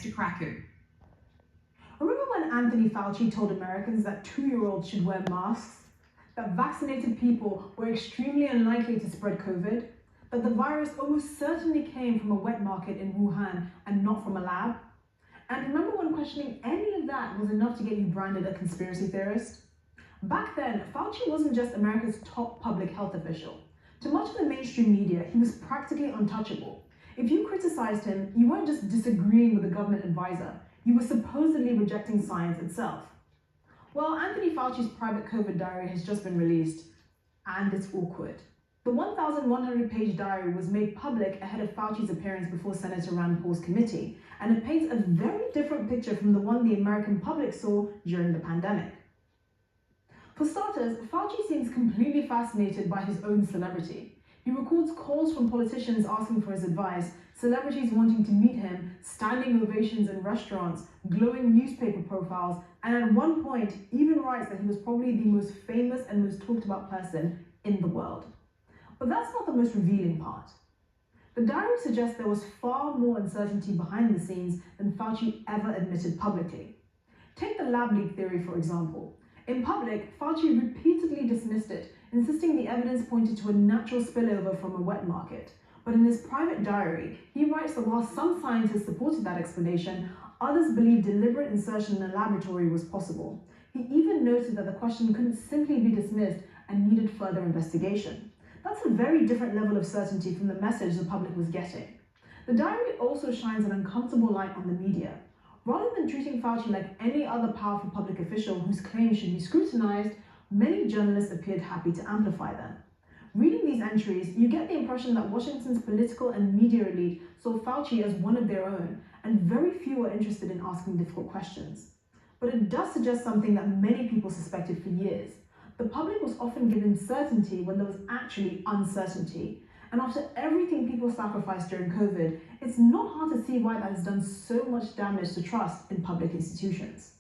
to Krakow. Remember when Anthony Fauci told Americans that 2-year-olds should wear masks? That vaccinated people were extremely unlikely to spread COVID? That the virus almost certainly came from a wet market in Wuhan and not from a lab? And remember when questioning any of that was enough to get you branded a conspiracy theorist? Back then, Fauci wasn't just America's top public health official. To much of the mainstream media, he was practically untouchable. If you criticized him, you weren't just disagreeing with a government advisor, you were supposedly rejecting science itself. Well, Anthony Fauci's private COVID diary has just been released, and it's awkward. The 1,100-page diary was made public ahead of Fauci's appearance before Senator Rand Paul's committee, and it paints a very different picture from the one the American public saw during the pandemic. For starters, Fauci seems completely fascinated by his own celebrity. He records calls from politicians asking for his advice, celebrities wanting to meet him, standing ovations in restaurants, glowing newspaper profiles, and at one point even writes that he was probably the most famous and most talked about person in the world. But that's not the most revealing part. The diary suggests there was far more uncertainty behind the scenes than Fauci ever admitted publicly. Take the lab leak theory, for example. In public, Fauci repeatedly dismissed it, insisting the evidence pointed to a natural spillover from a wet market. But in his private diary, he writes that while some scientists supported that explanation, others believed deliberate insertion in a laboratory was possible. He even noted that the question couldn't simply be dismissed and needed further investigation. That's a very different level of certainty from the message the public was getting. The diary also shines an uncomfortable light on the media. Rather than treating Fauci like any other powerful public official whose claims should be scrutinized, many journalists appeared happy to amplify them. Reading these entries, you get the impression that Washington's political and media elite saw Fauci as one of their own, and very few were interested in asking difficult questions. But it does suggest something that many people suspected for years. The public was often given certainty when there was actually uncertainty. And after everything people sacrificed during COVID, it's not hard to see why that has done so much damage to trust in public institutions.